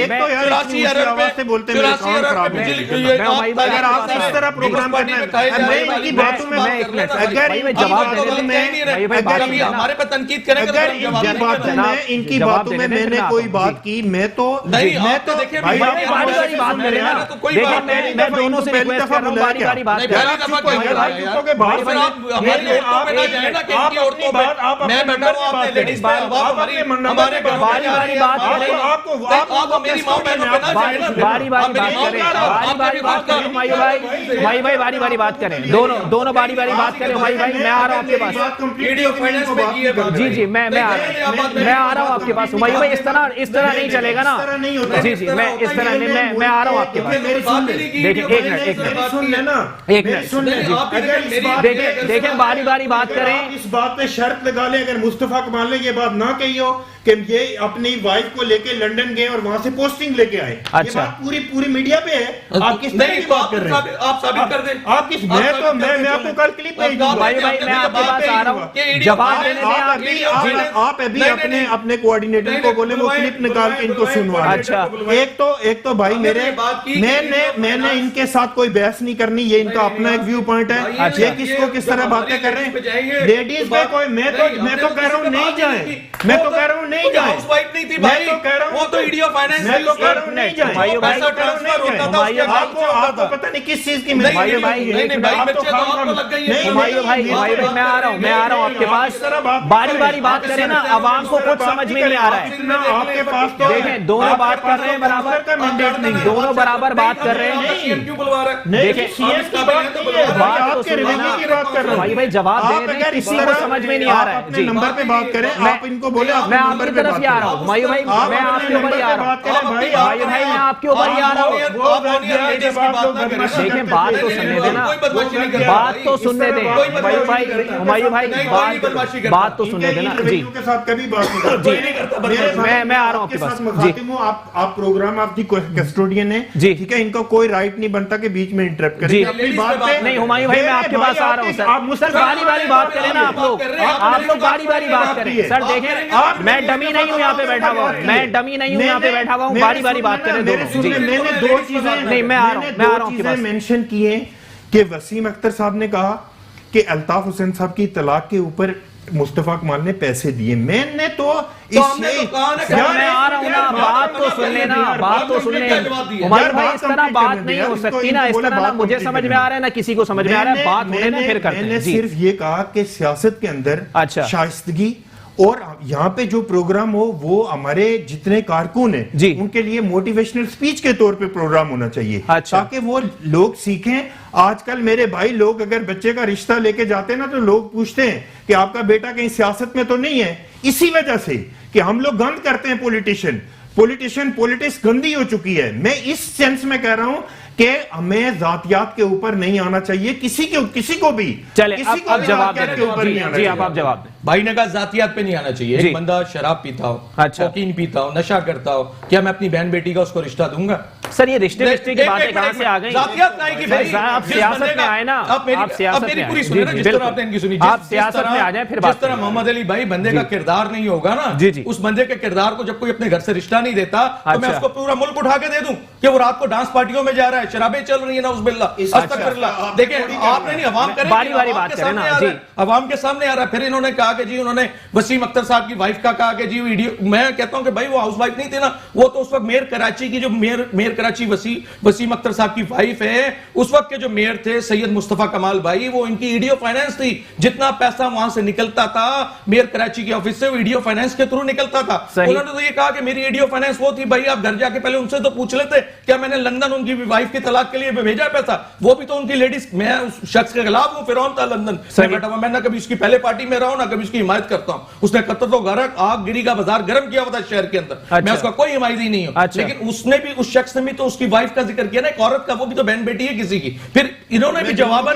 تو یار اتنی اونچی آواز سے بولتے ہیں، میرے کان خراب ہے. اگر آپ اس طرح پروگرام کرنا ہے، میں ان کی باتوں میں ہمارے پہ تنقید کریں اگر ان کی باتوں میں میں نے کوئی بات کی، میں تو دیکھیں میں دونوں سے ریکویسٹ کر رہا ہوں، باری باری بات کریں. باری باری بات کریں، دونوں باری باری بات کریں. بھائی میں آ رہا ہوں آپ کے پاس. جی میں آ رہا ہوں آپ کے پاس. بھائی اس طرح نہیں چلے گا نا. جی میں اس طرح نہیں، میں آ رہا ہوں آپ کے پاس. دیکھیں ایک منٹ دیکھیں باری باری بات کریں. اس بات پہ شرط لگا لیں، اگر مصطفیٰ کمال نے یہ بات نہ کہی ہو کہ یہ اپنی وائف کو لے کے لنڈن گئے اور وہاں سے پوسٹنگ لے کے آئے، یہ بات پوری میڈیا پہ ہے. آپ کس طرح کی بات کر رہے ہیں؟ آپ ثابت کر دیں. آپ کس میں آپ کو کل کلپ بھیج دوں گا. بھائی میں آپ کے پاس آ رہا ہوں، جواب دینے دیں. آپ ابھی اپنے کوآرڈینیٹر کو بولیں وہ کلپ نکال کے ان کو سنوا. اچھا ایک تو بھائی میرے، میں نے ان کے ساتھ کوئی بحث نہیں کرنی، یہ ان کا اپنا ایک ویو پوائنٹ ہے. یہ کس کو کس طرح باتیں کر رہے ہیں لیڈیز پہ کوئی، میں تو کہہ رہا ہوں نہیں جائیں، میں تو کہہ رہا ہوں نہیں جائیں. نہیں تھی بھائی، وہ تو ایڈیو فائنانس، میں تو کہہ رہا ہوں نہیں جائیں. پیسہ ٹرانسفر ہوتا تھا، آپ کو پتہ نہیں کس چیز کی. میں آ رہا ہوں آپ کے پاس. باری باری بات کریں نا، عوام کو کچھ سمجھ میں نہیں آ رہا ہے. آپ کے پاس دیکھیں دونوں بات کر رہے ہیں برابر کا مینڈیٹ نہیں، دونوں برابر بات کر رہے ہیں. دیکھیں بات تو سننا بھائی، جواب دے دیں، کسی کو سمجھ میں نہیں آ رہا ہے. جی نمبر پہ بات کریں، آپ ان کو بولیں میں آپ کی طرف ہی آ رہا ہوں. بھائی میں آپ کے اوپر ہی آ رہا ہوں. بھائی میں آپ کے اوپر ہی آ رہا ہوں. دیکھیں بات تو سننے دینا، بات تو سننے دیں. بات تو سننے دینا. جی میں آ رہا ہوں آپ کے پاس. جی آپ پروگرام آپ کی کسٹوڈین ہیں، ٹھیک ہے، ان کا کوئی رائٹ نہیں بنتا کہ بیچ میں انٹرپٹ کریں. نہیں ہمایوں بھائی میں آپ کے پاس آ رہا ہوں. سر باری باری بات کریں نا، آپ لوگ باری باری بات کریں. سر دیکھیں میں ڈمی نہیں ہوں یہاں پہ بیٹھا ہوا ہوں، میں ڈمی نہیں ہوں یہاں پہ بیٹھا ہوا ہوں. باری باری بات کریں. میں نے دو چیزیں نہیں، میں آ رہا ہوں آپ کے پاس. مینشن کیے کہ وسیم اختر صاحب نے کہا کہ الطاف حسین صاحب کی طلاق کے اوپر مصطفیٰ کمال نے پیسے دیے. میں نے تو میں آ رہا ہوں نا, بات تو سن لینا, بات تو سن لیں. ہمایوں بھائی اس طرح بات نہیں ہو سکتی نا, اس طرح نا مجھے سمجھ میں آ رہا ہے نا کسی کو سمجھ میں آ رہا ہے, بات ہونے میں پھر کرتے ہیں. میں نے صرف یہ کہا کہ سیاست کے اندر شائستگی اور یہاں پہ جو پروگرام ہو وہ ہمارے جتنے کارکن ہیں ان کے لیے موٹیویشنل سپیچ کے طور پہ پروگرام ہونا چاہیے تاکہ وہ لوگ سیکھیں. آج کل میرے بھائی لوگ اگر بچے کا رشتہ لے کے جاتے ہیں نا تو لوگ پوچھتے ہیں کہ آپ کا بیٹا کہیں سیاست میں تو نہیں ہے, اسی وجہ سے کہ ہم لوگ گند کرتے ہیں. پولیٹکس گندی ہو چکی ہے. میں اس سینس میں کہہ رہا ہوں کہ ہمیں ذاتیات کے اوپر نہیں آنا چاہیے, کسی کو بھی. چلے اب جواب دیں. جی آپ جواب دیں. بھائی نے کہا ذاتیات پہ نہیں آنا چاہیے. ایک بندہ شراب پیتا ہو, کوکین پیتا ہو, نشہ کرتا ہو, کیا میں اپنی بہن بیٹی کا اس کو رشتہ دوں گا؟ سر یہ رشتے کی باتیں کہاں سے آ گئی؟ ذاتیات نہیں کی بھائی, آپ سیاست میں آئے نا, آپ سیاست میں پوری سنیں نا, جس طرح آپ نے ان کی سنی, آپ سیاست میں آ جائیں پھر بات. جس طرح محمد علی بھائی بندے کا کردار نہیں ہوگا نا, اس بندے کے کردار کو جب کوئی اپنے گھر سے رشتہ نہیں دیتا تو میں اس کو پورا ملک اٹھا کے دے دوں کہ وہ رات کو ڈانس پارٹیوں میں جا رہا ہے, شرابیں چل رہی ہیں, نعوذ باللہ, استغفر اللہ. دیکھیں آپ نے نہیں, عوام کریں, باری باری بات کریں نا. جی عوام کے سامنے آ رہا ہے. پھر انہوں نے کہا کہ جی انہوں نے وسیم اختر صاحب کی وائف کا کہا کہ جی ویڈیو, میں کہتا ہوں کہ بھائی وہ ہاؤس وائف نہیں تھے نا, وہ تو اس وقت میئر کراچی کی, جو میئر کراچی وسیم اختر صاحب کی وائف ہے, اس وقت کے جو میئر تھے سید مصطفیٰ کمال بھائی, وہ ان کی ایڈیو فائنانس تھی. جتنا پیسہ وہاں سے نکلتا تھا میئر کراچی کی آفس سے, وہ ایڈیو فائنانس کے تھرو نکلتا تھا. انہوں نے تو یہ کہا کہ میری ایڈیو فائنانس وہ تھی. بھائی آپ گھر جا کے پہلے ان سے تو پوچھ لیتے کیا میں نے لندن ان کی وائف کی طلاق کے لیے بھیجا پیسہ, وہ بھی تو ان کی لیڈیز. میں اس شخص کے خلاف ہوں, فرعون تھا لندن میں بیٹھا ہوا, میں نہ کبھی اس کی پہلے پارٹی میں رہا ہوں نہ کبھی اس کی حمایت کرتا ہوں. اس نے قطر تو غرق آگ گری کا بازار گرم کیا ہوا تھا شہر کے اندر, میں اس کا کوئی حمایتی نہیں ہوں. لیکن اس نے بھی, اس شخص نے بھی تو اس کی وائف کا ذکر کیا نا, ایک عورت کا, وہ بھی تو بہن بیٹی ہے کسی کی. پھر انہوں نے بھی جواباً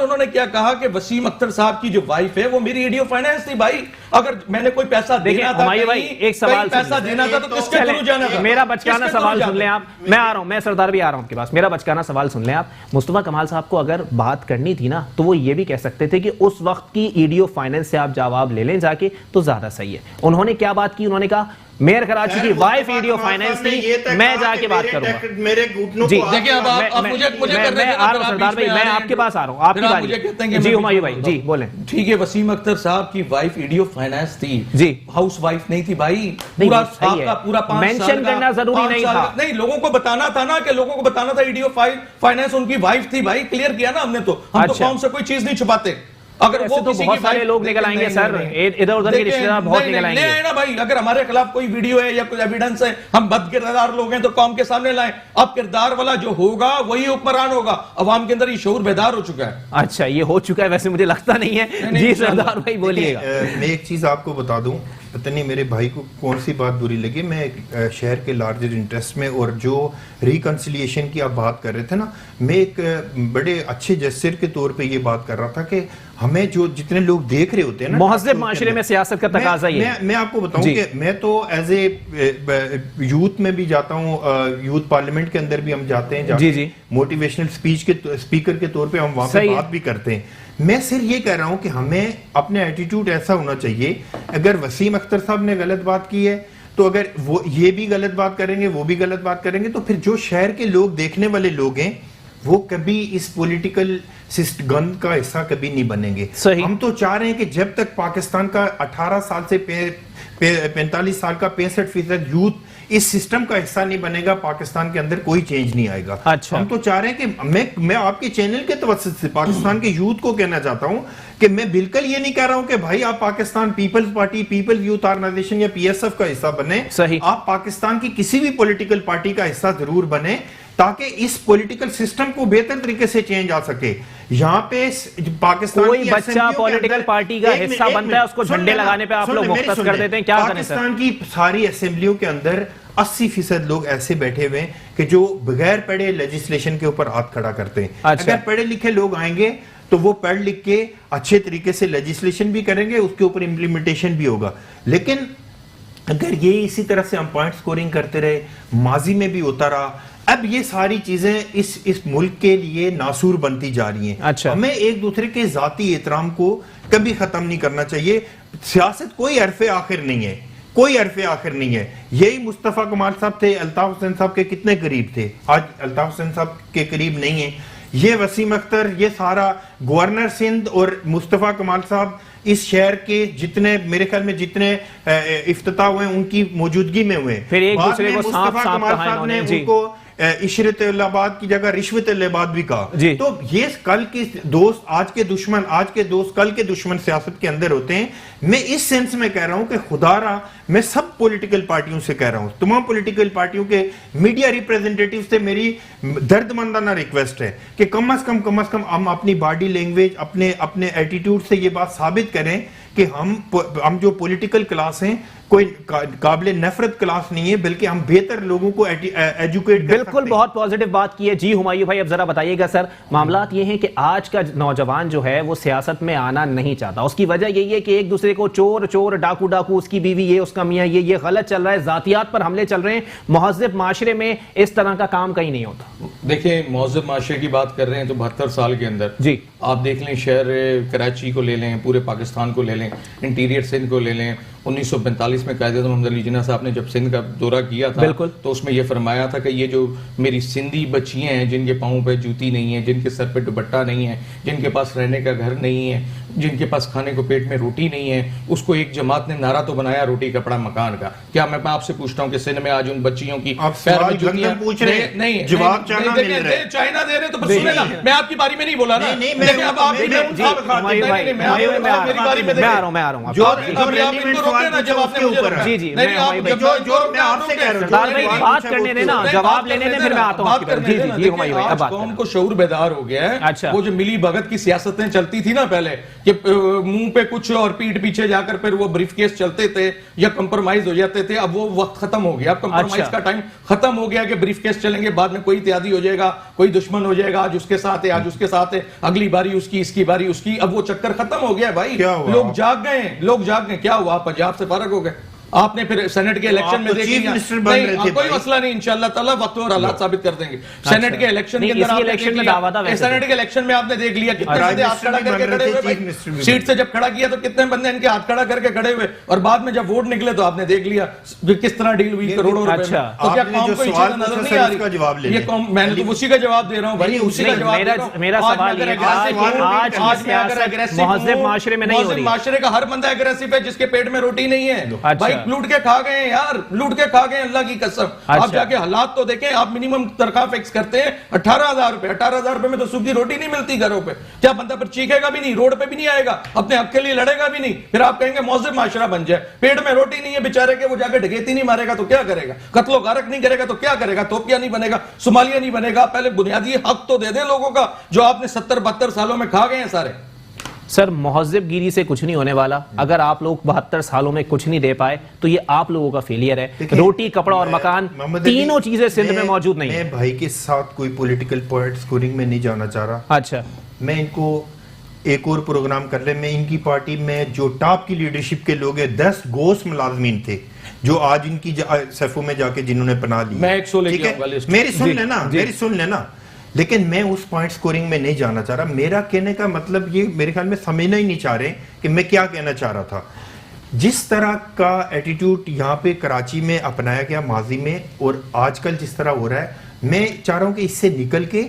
انہوں نے کیا کہا کہ وسیم اختر صاحب کی جو وائف ہے وہ میری ایڈیو فائنانس تھی. بھائی اگر میں نے کوئی پیسہ دینا تھا, ایک سوال پیسہ دینا تھا تو کس کے تھرو جانا تھا؟ میرا بچکانا سوال سن لیں آپ, میں آ رہا ہوں, میں سردار بھی آ رہا ہوں آپ کے پاس. میرا بچکانا سوال سن لیں آپ. مصطفیٰ کمال صاحب کو اگر بات کرنی تھی نا تو وہ یہ بھی کہہ سکتے تھے کہ اس وقت کی ایڈیو فائنانس سے آپ جواب لے لیں جا کے تو زیادہ صحیح ہے. انہوں نے کیا بات کی؟ انہوں نے کہا میئر کراچی کی وائف ایڈیو فائنانس تھی, میں جا کے بات کروں گا. میرے گھٹنوں جی دیکھیں اب آپ مجھے میں آ رہا ہوں سردار بھائی, میں آپ کے پاس آ رہا ہوں, آپ کی باری. جی ہمایوں بھائی جی بولیں. ٹھیک ہے, وسیم اختر صاحب کی وائف ایڈیو فائنانس تھی, جی ہاؤس وائف نہیں تھی. بھائی پورا آپ کا پورا 5 سال مینشن کرنا ضروری نہیں تھا. نہیں, لوگوں کو بتانا تھا نا, کہ لوگوں کو بتانا تھا ایڈیو فائنانس ان کی وائف تھی. بھائی کلیئر کیا نا ہم نے, تو ہم تو قوم سے کوئی چیز نہیں چھپاتے. اگر وہ تو بہت سارے لوگ نکل آئیں گے سر, ادھر ادھر کے رشتہ دار بہت نکل آئیں گے نا بھائی. اگر ہمارے خلاف کوئی ویڈیو ہے یا کوئی ایویڈنس ہے, ہم بد کردار لوگ ہیں تو قوم کے سامنے لائیں. اب کردار والا جو ہوگا وہی حکمران ہوگا. عوام کے اندر یہ شعور بیدار ہو چکا ہے. اچھا یہ ہو چکا ہے, ویسے مجھے لگتا نہیں ہے. جی سردار بھائی بولیے گا. میں ایک چیز آپ کو بتا دوں, پتہ نہیں میرے بھائی کو کون سی بات بری لگی. میں شہر کے لارجر انٹرسٹ میں, اور جو ریکنسیلیشن کی آپ بات کر رہے تھے نا, میں ایک بڑے اچھے جسر کے طور پہ یہ بات کر رہا تھا کہ ہمیں جو جتنے لوگ دیکھ رہے ہوتے ہیں نا, مہذب معاشرے میں سیاست کا تقاضا یہ ہے. میں آپ کو بتاؤں کہ میں تو ایز اے یوتھ میں بھی جاتا ہوں, یوتھ پارلیمنٹ کے اندر بھی ہم جاتے ہیں, موٹیویشنل سپیچ کے اسپیکر کے طور پہ ہم وہاں پہ بات بھی کرتے ہیں. میں صرف یہ کہہ رہا ہوں کہ ہمیں اپنے ایٹیٹیوڈ ایسا ہونا چاہیے, اگر وسیم اختر صاحب نے غلط بات کی ہے تو اگر وہ یہ بھی غلط بات کریں گے, وہ بھی غلط بات کریں گے, تو پھر جو شہر کے لوگ دیکھنے والے لوگ ہیں وہ کبھی اس پولیٹیکل گند کا حصہ کبھی نہیں بنیں گے. ہم تو چاہ رہے ہیں کہ جب تک پاکستان کا 18 سال سے 45 سال کا 65% یوتھ اس سسٹم کا حصہ نہیں بنے گا, پاکستان کے اندر کوئی چینج نہیں آئے گا. ہم تو چاہ رہے ہیں کہ میں آپ کے چینل کے توسط سے پاکستان کے یوتھ کو کہنا چاہتا ہوں کہ میں بالکل یہ نہیں کہہ رہا ہوں کہ بھائی آپ پاکستان پیپلز پارٹی, پیپل یوتھ آرگنائزیشن یا PSF کا حصہ بنیں. آپ پاکستان کی کسی بھی پولیٹیکل پارٹی کا حصہ ضرور بنیں تاکہ اس پولیٹیکل سسٹم کو بہتر طریقے سے چینج آ سکے. یہاں پہ پاکستان کوئی بچہ پولیٹیکل پارٹی کا حصہ بنتا ہے, اس کو جھنڈے لگانے پہ آپ لوگ مختص کر دیتے ہیں, کیا کریں سر؟ پاکستان کی ساری اسمبلیوں کے اندر 80% لوگ ایسے بیٹھے ہوئے ہیں کہ جو بغیر پڑھے لیجسلیشن کے اوپر ہاتھ کھڑا کرتے ہیں. اگر پڑھے لکھے لوگ آئیں گے تو وہ پڑھ لکھ کے اچھے طریقے سے لیجسلیشن بھی کریں گے, اس کے اوپر امپلیمنٹیشن بھی ہوگا. لیکن اگر یہ اسی طرح سے ہم پوائنٹ سکورنگ کرتے رہے, ماضی میں بھی ہوتا رہا, اب یہ ساری چیزیں اس ملک کے لیے ناسور بنتی جا رہی ہیں. ہمیں ایک دوسرے کے ذاتی احترام کو کبھی ختم نہیں کرنا چاہیے. سیاست کوئی حرف آخر نہیں ہے, کوئی حرف آخر نہیں ہے. یہی مصطفیٰ کمال صاحب تھے, الطاف حسین صاحب کے کتنے قریب تھے, آج الطاف حسین صاحب کے قریب نہیں ہیں. یہ وسیم اختر، یہ سارا گورنر سندھ اور مصطفیٰ کمال صاحب اس شہر کے جتنے میرے خیال میں جتنے افتتاح ہوئے ان کی موجودگی میں ہوئے، پھر ایک بعد دوسرے میں کو مصطفیٰ کمال صاحب نے ان کو عشرت الہباد کی جگہ رشوت الہباد بھی کہا. تو یہ کل کے دوست آج کے دشمن، آج کے دوست کل کے دشمن سیاست کے اندر ہوتے ہیں. میں اس سینس میں کہہ رہا ہوں کہ خدا را میں سب پولیٹیکل پارٹیوں سے کہہ رہا ہوں، تمام پولیٹیکل پارٹیوں کے میڈیا ریپریزنٹیٹیو سے میری درد مندانہ ریکویسٹ ہے کہ کم از کم ہم اپنی باڈی لینگویج، اپنے ایٹیٹیوڈ سے یہ بات ثابت کریں کہ ہم جو پولیٹیکل کلاس ہیں کوئی قابل نفرت کلاس نہیں ہے، بلکہ ہم بہتر لوگوں کو ایجوکیٹ کر سکتے ہیں. بالکل، بہت پازیٹیو بات کی ہے. جی ہمایوں بھائی اب ذرا بتائیے گا. سر معاملات یہ ہیں کہ آج کا نوجوان جو ہے وہ سیاست میں آنا نہیں چاہتا. اس کی وجہ یہی ہے کہ ایک دوسرے کو چور ڈاکو، اس کی بیوی یہ، اس کا میاں یہ غلط چل رہا ہے، ذاتیات پر حملے چل رہے ہیں. مہذب معاشرے میں اس طرح کا کام کہیں نہیں ہوتا. دیکھیں مہذب معاشرے کی بات کر رہے ہیں تو 72 سال کے اندر جی آپ دیکھ لیں، شہر کراچی کو لے لیں، پورے پاکستان کو لے لیں، انٹیریئر سندھ کو لے لیں. 1945 میں قائد اعظم محمد علی جناح صاحب نے جب سندھ کا دورہ کیا تھا تو اس میں یہ فرمایا تھا کہ یہ جو میری سندھی بچیاں ہیں جن کے پاؤں پہ جوتی نہیں ہے، جن کے سر پہ دوپٹہ نہیں ہے، جن کے پاس رہنے کا گھر نہیں ہے، جن کے پاس کھانے کو پیٹ میں روٹی نہیں ہے، اس کو ایک جماعت نے نعرہ تو بنایا روٹی کپڑا مکان کا. کیا میں آپ سے پوچھتا ہوں کہ سندھ میں آج ان بچیوں کی نہیں جواب چائنا دے رہے تو بس سنیں نا، میں آپ کی باری میں نہیں بولا نا. قوم کو شعور بیدار ہو گیا ہے. وہ جو ملی بھگت کی سیاستیں چلتی تھی نا پہلے کہ منہ پہ کچھ اور پیٹ پیچھے جا کر پھر وہ بریف کیس چلتے تھے یا کمپرمائز ہو جاتے تھے، اب وہ وقت ختم ہو گیا. اب کمپرمائز کا ٹائم ختم ہو گیا کہ بریف کیس چلیں گے، بعد میں کوئی اتحادی ہو جائے گا، کوئی دشمن ہو جائے گا، آج اس کے ساتھ ہے، آج اس کے ساتھ ہے، اگلی باری اس کی، اس کی باری اس کی. اب وہ چکر ختم ہو گیا بھائی. لوگ جاگ گئے. کیا ہوا؟ پنجاب سے فارغ ہو گئے. آپ نے پھر سینٹ کے الیکشن میں دیکھ لیا، کوئی مسئلہ نہیں، انشاءاللہ تعالیٰ وقت اور حالات ثابت کر دیں گے. سینٹ کے الیکشن کے اندر سینٹ کے الیکشن میں آپ نے دیکھ لیا کتنے بندے ہاتھ کھڑا کر کے کھڑے ہوئے. سیٹ سے جب کھڑا کیا تو کتنے بندے ان کے ہاتھ کھڑا کر کے کھڑے ہوئے، اور بعد میں جب ووٹ نکلے تو آپ نے دیکھ لیا کس طرح ڈیل ہوئی کروڑوں روپے میں. تو کیا قوم کو یہ چیز نظر نہیں آ رہی؟ یہ قوم، میں نے تو اسی کا جواب دے رہا ہوں بھائی، اسی کا جواب دے رہا ہوں. میرا سوال یہ ہے آج مہذب معاشرے میں نہیں ہو رہی. معاشرے کا ہر بندہ اگریسو ہے جس کے پیٹ میں روٹی نہیں ہے بھائی. لوٹ کے کھا گئے یار، لوٹ کے کھا گئے اللہ کی قسم. آپ جا کے حالات تو دیکھیں. آپ منیمم تنخواہ فکس کرتے ہیں 18,000 روپے. 18,000 روپے میں تو صبح کی روٹی نہیں ملتی گھروں پہ. کیا بندہ پھر چیخے گا بھی نہیں، روڈ پہ بھی نہیں آئے گا، اپنے حق کے لیے لڑے گا بھی نہیں؟ پھر آپ کہیں گے مہذب معاشرہ بن جائے. پیٹ میں روٹی نہیں ہے بیچارے کے، وہ جا کے ڈکیتی نہیں مارے گا تو کیا کرے گا؟ قتل و غارت نہیں کرے گا تو کیا کرے گا؟ توپیا نہیں بنے گا، صومالیہ نہیں بنے گا. پہلے بنیادی حق تو دے دیں لوگوں کا جو آپ نے 70-72 سالوں میں کھا گئے ہیں سارے. سر مہذب گیری سے کچھ نہیں ہونے والا. اگر آپ لوگ 72 سالوں میں کچھ نہیں دے پائے تو یہ آپ لوگوں کا فیلئر ہے. روٹی کپڑا اور مکان تینوں چیزیں سندھ میں موجود نہیں. میں بھائی کے ساتھ کوئی پولیٹیکل پوائنٹ سکورنگ میں نہیں جانا چاہ رہا. اچھا، میں ان کو ایک اور پروگرام کر لیں. میں ان کی پارٹی میں جو ٹاپ کی لیڈرشپ کے لوگ ہیں 10 گوس ملازمین تھے جو آج ان کی صفوں میں جا کے جنہوں نے پناہ لی. میں 100 لے کے آؤں گا لسٹ. میری سن لینا لیکن میں اس پوائنٹ سکورنگ میں نہیں جانا چاہ رہا. میرا کہنے کا مطلب یہ میرے خیال میں سمجھنا ہی نہیں چاہ رہے کہ میں کیا کہنا چاہ رہا تھا. جس طرح کا ایٹیٹیوڈ یہاں پہ کراچی میں اپنایا گیا ماضی میں اور آج کل جس طرح ہو رہا ہے، میں چاہ رہا ہوں کہ اس سے نکل کے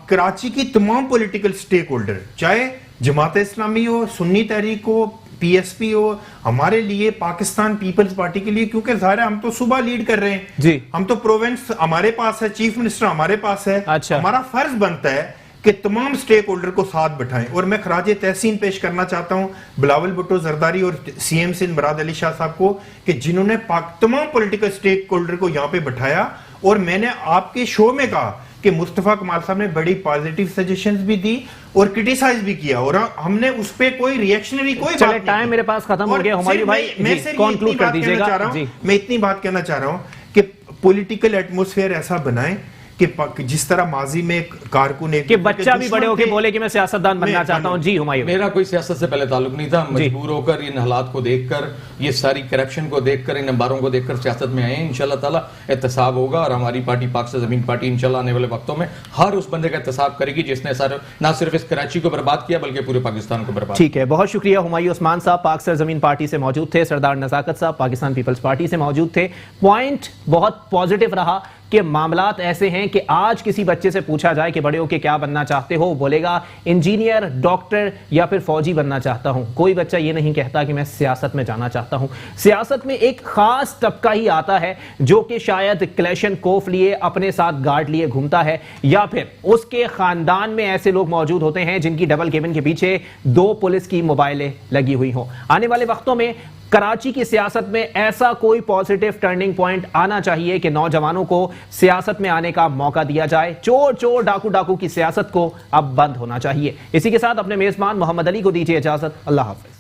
کراچی کی تمام پولیٹیکل سٹیک ہولڈر، چاہے جماعت اسلامی ہو، سنی تحریک ہو، پی ایس پی ہو، ہمارے لیے پاکستان پیپلز پارٹی کے لیے، کیونکہ ظاہر ہے ہم تو صبح لیڈ کر رہے ہیں، ہم تو پروونس ہمارے پاس ہے، چیف منسٹر ہمارے پاس ہے. ہمارا فرض بنتا ہے کہ تمام سٹیک ہولڈر کو ساتھ بٹھائیں. اور میں خراج تحسین پیش کرنا چاہتا ہوں بلاول بھٹو زرداری اور سی ایم سندھ مراد علی شاہ صاحب کو کہ جنہوں نے تمام پولیٹیکل سٹیک ہولڈر کو یہاں پہ بٹھایا. اور میں نے آپ کے شو میں کہا کہ مصطفیٰ کمال صاحب نے بڑی پازیٹیو سجیشنز بھی دی اور کرٹیسائز بھی کیا، اور ہم نے اس پہ کوئی ریئیکشنری کوئی بات نہیں. ٹائم میرے پاس ختم ہو گیا. ہمایوں بھائی کنکلوڈ کر دیجیے گا. میں اتنی بات کہنا چاہ رہا ہوں کہ پولیٹیکل ایٹموسفیئر ایسا بنائیں کہ جس طرح ماضی میں کارکن ایک کہ بچہ بھی بڑے ہو کے بولے کہ میں سیاستدان بننا چاہتا ہوں. جی ہمایوں، میرا کوئی سیاست سے پہلے تعلق نہیں تھا. مجبور ہو کر ان حالات کو دیکھ کر، یہ ساری کرپشن کو دیکھ کر، ان نمبروں کو دیکھ کر سیاست میں آئے ہیں. انشاءاللہ تعالیٰ احتساب ہوگا اور ہماری پارٹی پاک سے زمین پارٹی انشاءاللہ آنے والے وقتوں میں ہر اس بندے کا احتساب کرے گی جس نے نہ صرف اس کراچی کو برباد کیا بلکہ پورے پاکستان کو برباد. ٹھیک ہے، بہت شکریہ. ہمایوں عثمان صاحب پاک سر زمین پارٹی سے موجود تھے. سردار نزاکت صاحب پاکستان پیپلز پارٹی سے موجود تھے. پوائنٹ بہت پازیٹیو رہا کہ معاملات ایسے ہیں کہ آج کسی بچے سے پوچھا جائے کہ بڑے ہو کے کیا بننا چاہتے ہو، بولے گا انجینئر، ڈاکٹر یا پھر فوجی بننا چاہتا ہوں۔ کوئی بچہ یہ نہیں کہتا کہ میں سیاست میں جانا چاہتا ہوں۔ سیاست میں ایک خاص طبقہ ہی آتا ہے جو کہ شاید کلیشن کوف لیے اپنے ساتھ گارڈ لیے گھومتا ہے، یا پھر اس کے خاندان میں ایسے لوگ موجود ہوتے ہیں جن کی ڈبل کیبن کے پیچھے 2 پولیس کی موبائلیں لگی ہوئی ہوں۔ آنے والے وقتوں میں کراچی کی سیاست میں ایسا کوئی پازیٹیو ٹرننگ پوائنٹ آنا چاہیے کہ نوجوانوں کو سیاست میں آنے کا موقع دیا جائے۔ چور چور ڈاکو ڈاکو کی سیاست کو اب بند ہونا چاہیے۔ اسی کے ساتھ اپنے میزبان محمد علی کو دیجیے اجازت۔ اللہ حافظ۔